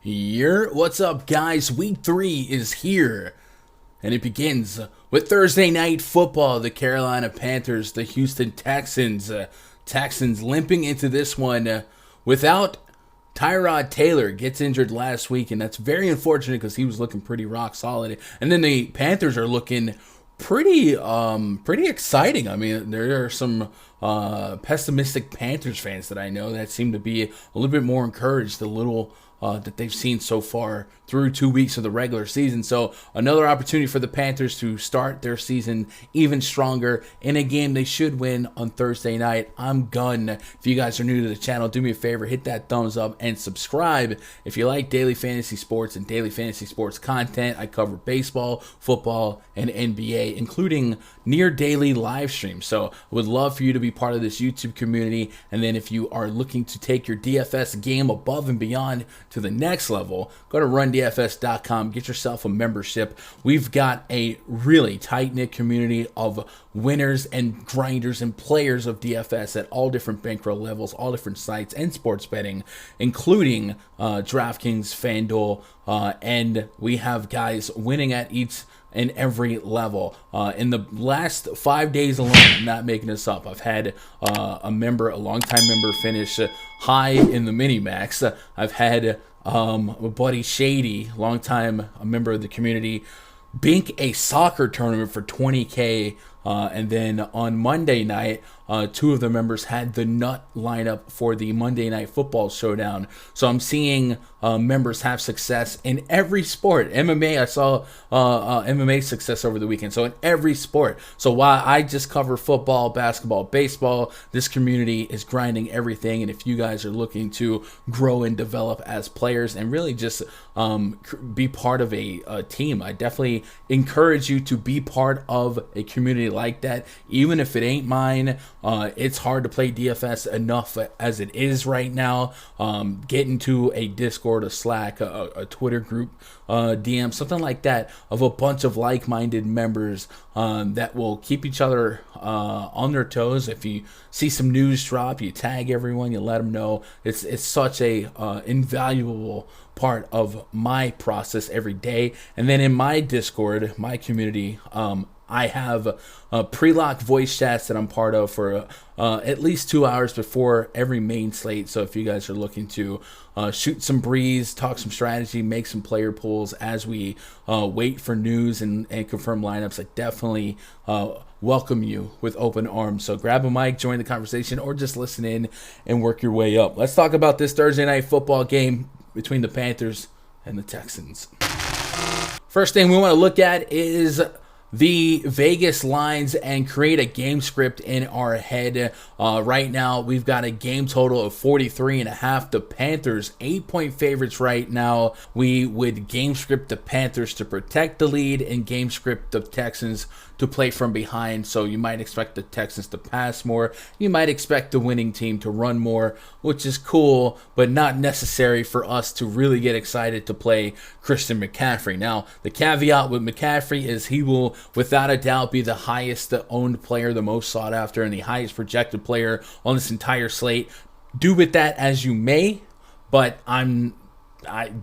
What's up, guys? Week 3 is here, and it begins with Thursday night football. The Carolina Panthers, the Houston Texans. Texans limping into this one without Tyrod Taylor. Gets injured last week, and that's very unfortunate because he was looking pretty rock solid. And then the Panthers are looking pretty exciting. I mean, there are some pessimistic Panthers fans that I know that seem to be a little bit more encouraged. That they've seen so far through 2 weeks of the regular season. So another opportunity for the Panthers to start their season even stronger in a game they should win on Thursday night. I'm Gun. If you guys are new to the channel, do me a favor, hit that thumbs up and subscribe. If you like daily fantasy sports and daily fantasy sports content, I cover baseball, football, and NBA, including near daily live streams. So I would love for you to be part of this YouTube community. And then if you are looking to take your DFS game above and beyond to the next level, go to rundfs.com, get yourself a membership. We've got a really tight-knit community of winners and grinders and players of DFS at all different bankroll levels, all different sites and sports betting, including DraftKings, FanDuel, and we have guys winning at each and every level. In the last 5 days alone, I'm not making this up, I've had a longtime member finish high in the mini-max. I've had a buddy Shady, longtime a member of the community, bink a soccer tournament for 20K. And then on Monday night, two of the members had the nut lineup for the Monday Night Football Showdown. So I'm seeing members have success in every sport. MMA, I saw MMA success over the weekend. So in every sport. So while I just cover football, basketball, baseball, this community is grinding everything. And if you guys are looking to grow and develop as players and really just be part of a team, I definitely encourage you to be part of a community like that. Even if it ain't mine, it's hard to play DFS enough as it is right now. Get into a Discord, a Slack, a Twitter group, DM, something like that, of a bunch of like-minded members that will keep each other on their toes. If you see some news drop, you tag everyone, you let them know. It's such a invaluable part of my process every day. And then in my Discord, my community, I have pre-lock voice chats that I'm part of for at least 2 hours before every main slate. So if you guys are looking to shoot some breeze, talk some strategy, make some player pools as we wait for news and confirm lineups, I definitely welcome you with open arms. So grab a mic, join the conversation, or just listen in and work your way up. Let's talk about this Thursday night football game between the Panthers and the Texans. First thing we want to look at is the Vegas lines and create a game script in our head. Right now, we've got a game total of 43.5. The Panthers, 8-point favorites right now. We would game script the Panthers to protect the lead and game script the Texans to play from behind. So you might expect the Texans to pass more. You might expect the winning team to run more, which is cool, but not necessary for us to really get excited to play Christian McCaffrey. Now, the caveat with McCaffrey is he will, without a doubt, be the highest owned player, the most sought after, and the highest projected player on this entire slate. Do with that as you may, but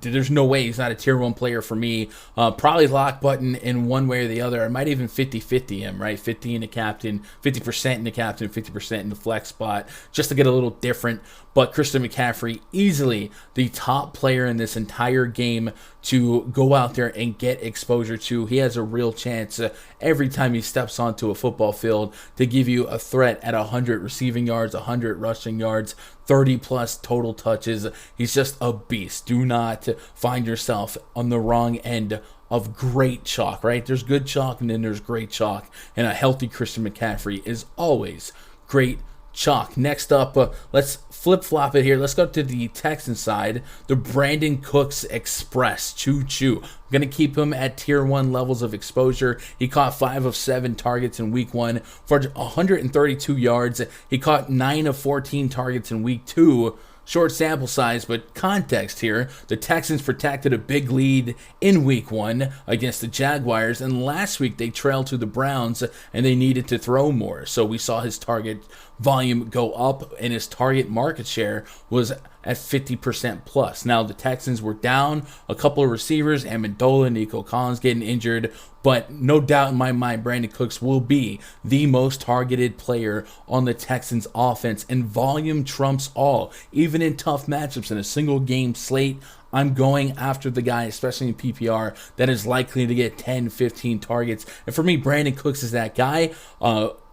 there's no way he's not a tier 1 player for me. Probably lock button in one way or the other. I might even 50-50 him, right? 50 in the captain, 50% in the captain, 50% in the flex spot, just to get a little different. But Christian McCaffrey, easily the top player in this entire game to go out there and get exposure to. He has a real chance every time he steps onto a football field to give you a threat at 100 receiving yards, 100 rushing yards, 30-plus total touches. He's just a beast. Do not find yourself on the wrong end of great chalk, right? There's good chalk and then there's great chalk. And a healthy Christian McCaffrey is always great chalk. Next up, let's flip-flop it here. Let's go to the Texan side. The Brandin Cooks Express. Choo-choo. I'm going to keep him at tier 1 levels of exposure. He caught 5 of 7 targets in week 1 for 132 yards. He caught 9 of 14 targets in week 2. Short sample size, but context here. The Texans protected a big lead in week 1 against the Jaguars, and last week they trailed to the Browns and they needed to throw more. So we saw his target volume go up, and his target market share was at 50% plus. Now, the Texans were down a couple of receivers, Amendola, Nico Collins getting injured, but no doubt in my mind, Brandin Cooks will be the most targeted player on the Texans offense, and volume trumps all. Even in tough matchups in a single game slate, I'm going after the guy, especially in PPR, that is likely to get 10, 15 targets. And for me, Brandin Cooks is that guy.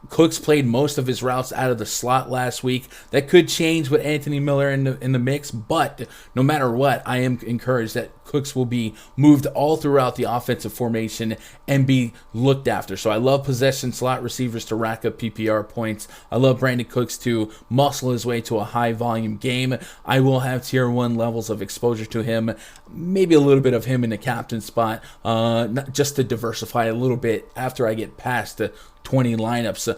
Cooks played most of his routes out of the slot last week. That could change with Anthony Miller in the mix, but no matter what, I am encouraged that Cooks will be moved all throughout the offensive formation and be looked after. So I love possession slot receivers to rack up PPR points. I love Brandin Cooks to muscle his way to a high volume game. I will have tier 1 levels of exposure to him, maybe a little bit of him in the captain spot, just to diversify a little bit after I get past the 20 lineups.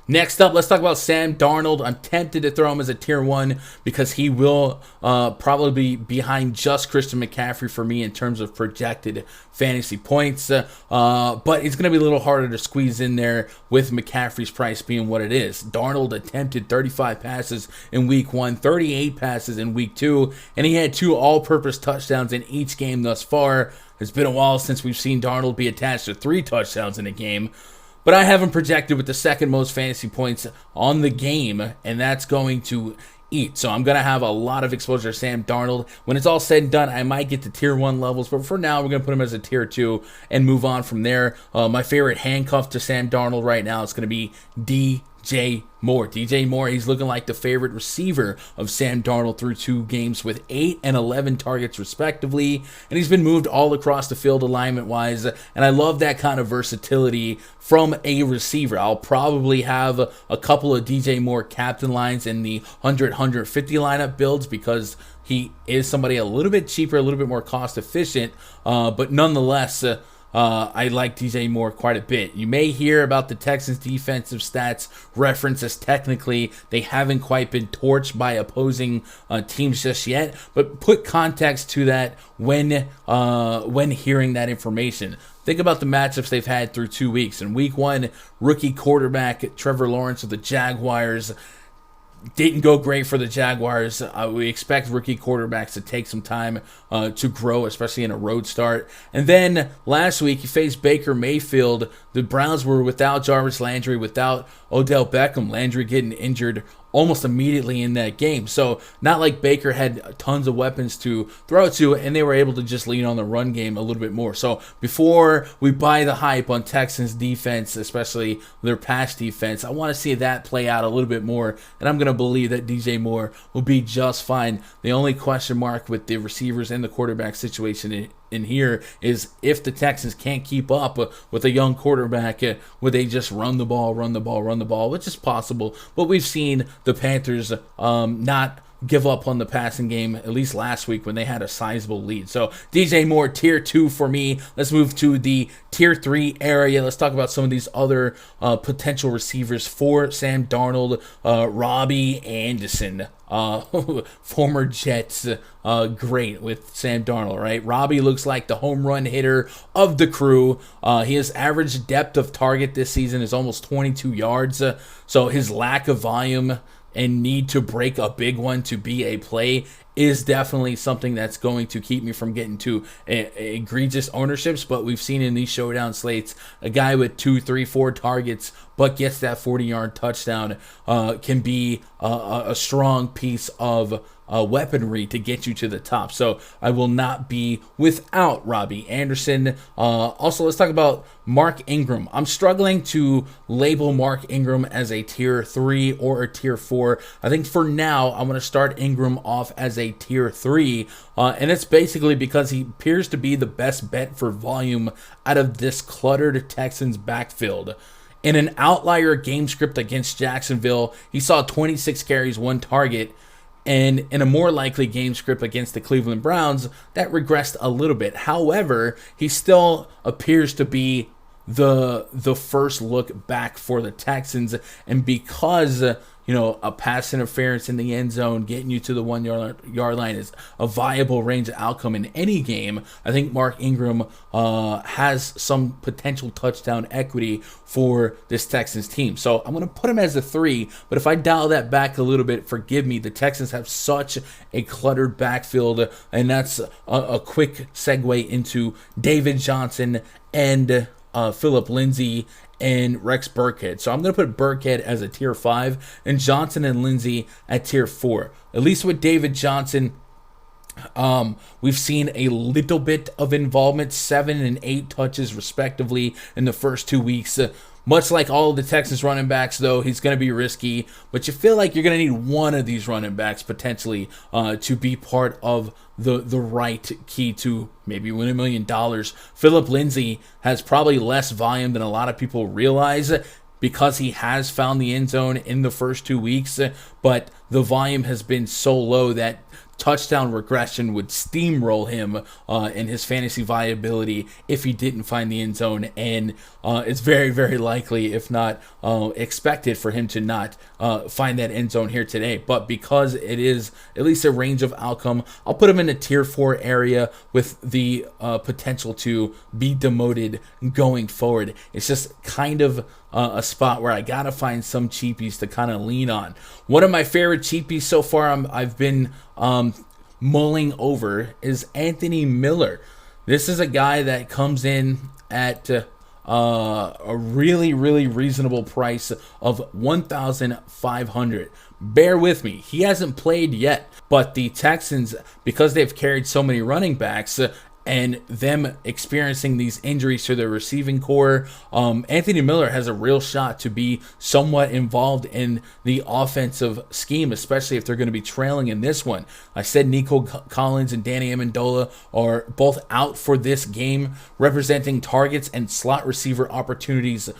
Next up, let's talk about Sam Darnold. I'm tempted to throw him as a tier 1 because he will probably be behind just Christian McCaffrey for me in terms of projected fantasy points. But it's going to be a little harder to squeeze in there with McCaffrey's price being what it is. Darnold attempted 35 passes in week 1, 38 passes in week 2, and he had 2 all-purpose touchdowns in each game thus far. It's been a while since we've seen Darnold be attached to 3 touchdowns in a game. But I have him projected with the second most fantasy points on the game, and that's going to eat. So I'm going to have a lot of exposure to Sam Darnold. When it's all said and done, I might get to tier 1 levels, but for now, we're going to put him as a tier 2 and move on from there. My favorite handcuff to Sam Darnold right now is going to be DJ Moore. DJ Moore, he's looking like the favorite receiver of Sam Darnold through 2 games with 8 and 11 targets respectively, and he's been moved all across the field alignment-wise, and I love that kind of versatility from a receiver. I'll probably have a couple of DJ Moore captain lines in the 100-150 lineup builds because he is somebody a little bit cheaper, a little bit more cost-efficient, but nonetheless, I like DJ Moore quite a bit. You may hear about the Texans' defensive stats referenced as technically they haven't quite been torched by opposing teams just yet, but put context to that when hearing that information. Think about the matchups they've had through 2 weeks. In week 1, rookie quarterback Trevor Lawrence of the Jaguars didn't go great for the Jaguars. We expect rookie quarterbacks to take some time to grow, especially in a road start. And then last week, he faced Baker Mayfield. The Browns were without Jarvis Landry, without Odell Beckham. Landry getting injured almost immediately in that game. So not like Baker had tons of weapons to throw to, and they were able to just lean on the run game a little bit more. So before we buy the hype on Texans defense, especially their pass defense, I want to see that play out a little bit more, and I'm going to believe that DJ Moore will be just fine. The only question mark with the receivers and the quarterback situation in here is if the Texans can't keep up with a young quarterback, would they just run the ball, which is possible. But we've seen the Panthers not give up on the passing game, at least last week when they had a sizable lead. So DJ Moore, tier 2 for me. Let's move to the tier 3 area. Let's talk about some of these other potential receivers for Sam Darnold. Robbie Anderson, former Jets, great with Sam Darnold, right? Robbie looks like the home run hitter of the crew. His average depth of target this season is almost 22 yards. So his lack of volume and need to break a big one to be a play is definitely something that's going to keep me from getting to egregious ownerships. But we've seen in these showdown slates, a guy with 2, 3, 4 targets but gets that 40-yard touchdown can be a strong piece of weaponry to get you to the top. So I will not be without Robbie Anderson. Also, let's talk about Mark Ingram. I'm struggling to label Mark Ingram as a tier 3 or a tier 4. I think for now, I'm going to start Ingram off as a tier 3. And it's basically because he appears to be the best bet for volume out of this cluttered Texans backfield. In an outlier game script against Jacksonville, he saw 26 carries, 1 target. And in a more likely game script against the Cleveland Browns, that regressed a little bit. However, he still appears to be the first look back for the Texans, and because a pass interference in the end zone, getting you to the 1 yard line is a viable range of outcome in any game. I think Mark Ingram has some potential touchdown equity for this Texans team. So I'm going to put him as a 3, but if I dial that back a little bit, forgive me, the Texans have such a cluttered backfield, and that's a quick segue into David Johnson and Phillip Lindsay and Rex Burkhead. So I'm going to put Burkhead as a tier 5 and Johnson and Lindsay at tier 4. At least with David Johnson, we've seen a little bit of involvement, 7 and 8 touches respectively in the first 2 weeks. Much like all of the Texans running backs, though, he's going to be risky, but you feel like you're going to need one of these running backs potentially to be part of the right key to maybe win $1 million. Phillip Lindsay has probably less volume than a lot of people realize because he has found the end zone in the first 2 weeks, but the volume has been so low that touchdown regression would steamroll him in his fantasy viability if he didn't find the end zone, and it's very, very likely, if not expected, for him to not find that end zone here today. But because it is at least a range of outcome, I'll put him in a tier 4 area with the potential to be demoted going forward. It's just kind of a spot where I gotta find some cheapies to kind of lean on. One of my favorite cheapies so far I've been mulling over is Anthony Miller. This is a guy that comes in at a really, really reasonable price of $1,500. Bear with me, he hasn't played yet, but the Texans, because they've carried so many running backs, and them experiencing these injuries to their receiving core, Anthony Miller has a real shot to be somewhat involved in the offensive scheme, especially if they're going to be trailing in this one. I said Nico Collins and Danny Amendola are both out for this game, representing targets and slot receiver opportunities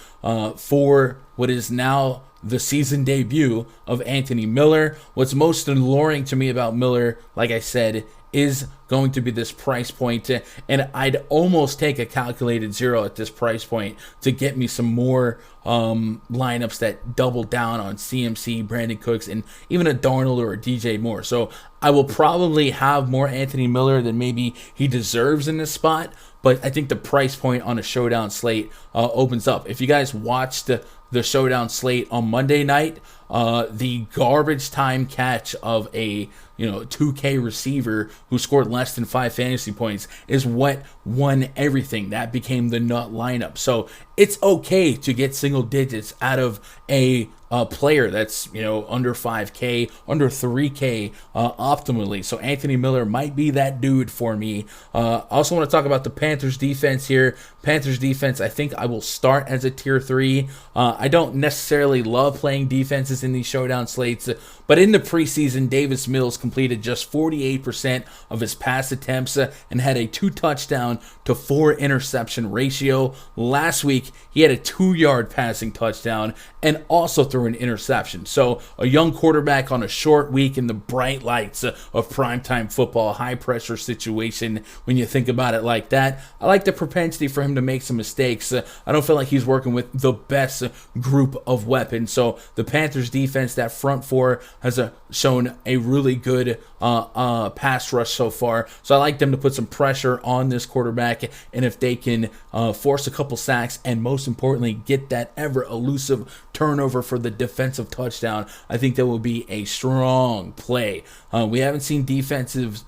for what is now the season debut of Anthony Miller. What's most alluring to me about Miller, like I said, is going to be this price point, and I'd almost take a calculated 0 at this price point to get me some more lineups that double down on CMC, Brandin Cooks, and even a Darnold or a DJ Moore. So I will probably have more Anthony Miller than maybe he deserves in this spot, but I think the price point on a showdown slate opens up. If you guys watched the showdown slate on Monday night, the garbage time catch of a 2K receiver who scored less than 5 fantasy points is what won everything. That became the nut lineup. So it's okay to get single digits out of a player that's under 5K, under 3K optimally. So Anthony Miller might be that dude for me. I also want to talk about the Panthers defense here. Panthers defense, I think I will start as a tier 3. I don't necessarily love playing defenses in these showdown slates, but in the preseason, Davis Mills completed just 48% of his pass attempts and had a 2 touchdown to 4 interception ratio. Last week, he had a 2-yard passing touchdown and also threw an interception. So a young quarterback on a short week in the bright lights of primetime football, high pressure situation, when you think about it like that. I like the propensity for him to make some mistakes. I don't feel like he's working with the best group of weapons. So the Panthers defense, that front four, has shown a really good pass rush so far. So I like them to put some pressure on this quarterback, and if they can force a couple sacks and most importantly get that ever elusive turnover for the defensive touchdown, I think that will be a strong play. We haven't seen defensives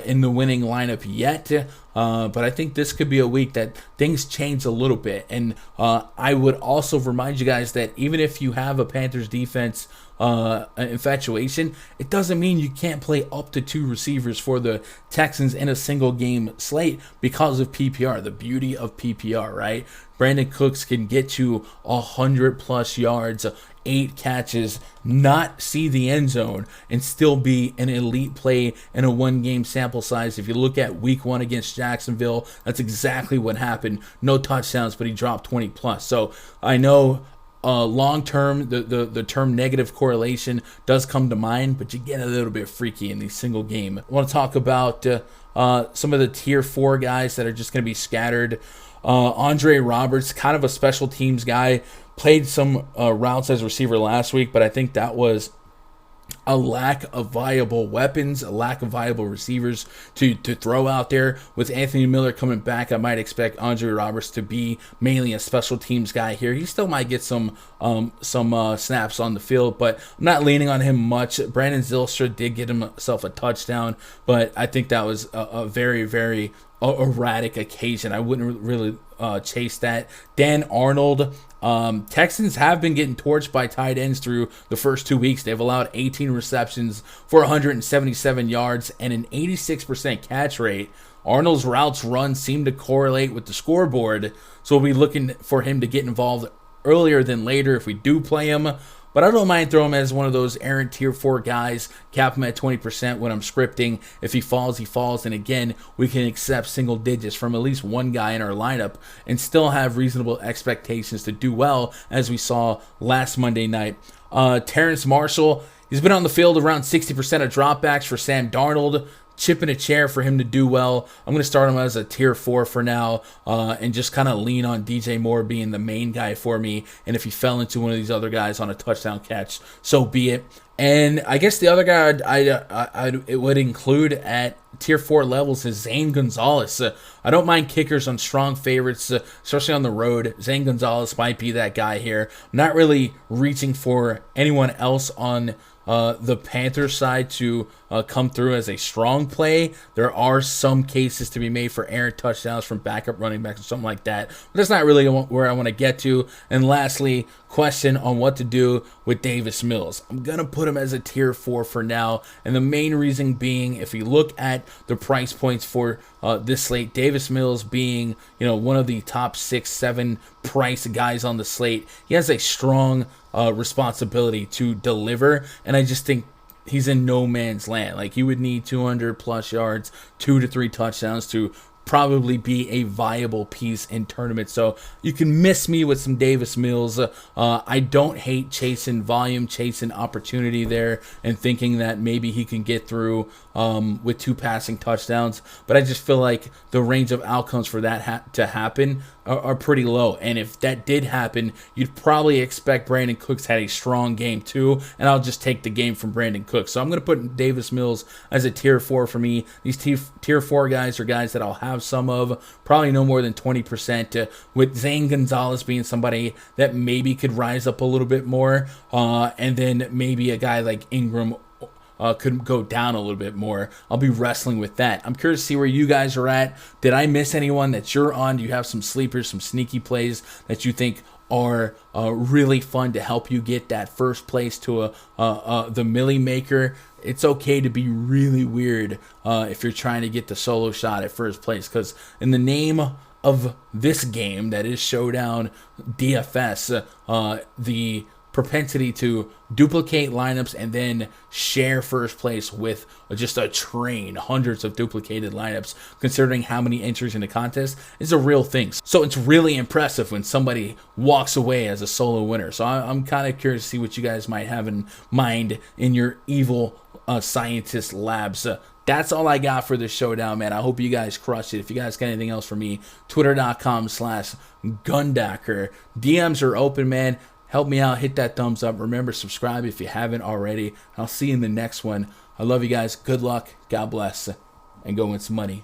in the winning lineup yet, but I think this could be a week that things change a little bit. And I would also remind you guys that even if you have a Panthers defense infatuation, it doesn't mean you can't play up to 2 receivers for the Texans in a single game slate because of PPR. The beauty of PPR, right? Brandin Cooks can get you 100+ yards, 8 catches, not see the end zone, and still be an elite play in a 1-game sample size. If you look at week 1 against Jacksonville, that's exactly what happened. No touchdowns, but he dropped 20+. So I know long term, the term negative correlation does come to mind, but you get a little bit freaky in these single game. I want to talk about some of the tier 4 guys that are just going to be scattered. Andre Roberts, kind of a special teams guy, played some routes as receiver last week, but I think that was a lack of viable weapons, a lack of viable receivers to throw out there. With Anthony Miller coming back, I might expect Andre Roberts to be mainly a special teams guy here. He still might get some snaps on the field, but I'm not leaning on him much. Brandin Zylstra did get himself a touchdown, but I think that was a very, very erratic occasion. I wouldn't really chase that. Dan Arnold. Texans have been getting torched by tight ends through the first 2 weeks. They've allowed 18 receptions for 177 yards and an 86% catch rate. Arnold's routes run seem to correlate with the scoreboard, so we'll be looking for him to get involved earlier than later if we do play him. But I don't mind throwing him as one of those errant tier 4 guys, cap him at 20% when I'm scripting. If he falls, he falls. And again, we can accept single digits from at least one guy in our lineup and still have reasonable expectations to do well, as we saw last Monday night. Terrence Marshall, he's been on the field around 60% of dropbacks for Sam Darnold. Chip in a chair for him to do well. I'm going to start him as a tier 4 for now, and just kind of lean on DJ Moore being the main guy for me. And if he fell into one of these other guys on a touchdown catch, so be it. And I guess the other guy I would include at tier 4 levels is Zane Gonzalez. I don't mind kickers on strong favorites, especially on the road. Zane Gonzalez might be that guy here. I'm not really reaching for anyone else on the Panthers side to come through as a strong play. There are some cases to be made for errant touchdowns from backup running backs or something like that, but that's not really where I want to get to. And lastly, question on what to do with Davis Mills. I'm going to put him as a tier 4 for now, and the main reason being, if you look at the price points for this slate, Davis Mills being one of the top 6-7 price guys on the slate, he has a strong responsibility to deliver, and I just think he's in no man's land. Like, he would need 200 plus yards, 2 to 3 touchdowns to probably be a viable piece in tournaments. So you can miss me with some Davis Mills. I don't hate chasing volume, chasing opportunity there, and thinking that maybe he can get through with 2 passing touchdowns. But I just feel like the range of outcomes for that to happen are pretty low. And if that did happen, you'd probably expect Brandin Cooks had a strong game too, and I'll just take the game from Brandin Cooks. So I'm going to put Davis Mills as a tier 4 for me. These tier 4 guys are guys that I'll have some of, probably no more than 20%, with Zane Gonzalez being somebody that maybe could rise up a little bit more, and then maybe a guy like Ingram could go down a little bit more. I'll be wrestling with that. I'm curious to see where you guys are at. Did I miss anyone that you're on? Do you have some sleepers, some sneaky plays that you think are really fun to help you get that first place to the Millie Maker? It's okay to be really weird if you're trying to get the solo shot at first place, because in the name of this game that is Showdown DFS, the propensity to duplicate lineups and then share first place with just a train, hundreds of duplicated lineups, considering how many entries in the contest, is a real thing. So it's really impressive when somebody walks away as a solo winner. So I'm kind of curious to see what you guys might have in mind in your evil scientist labs. That's all I got for this showdown, man. I hope you guys crushed it. If you guys got anything else for me, twitter.com/Gundacker. DMs are open, man. Help me out. Hit that thumbs up. Remember, subscribe if you haven't already. I'll see you in the next one. I love you guys. Good luck. God bless. And go win some money.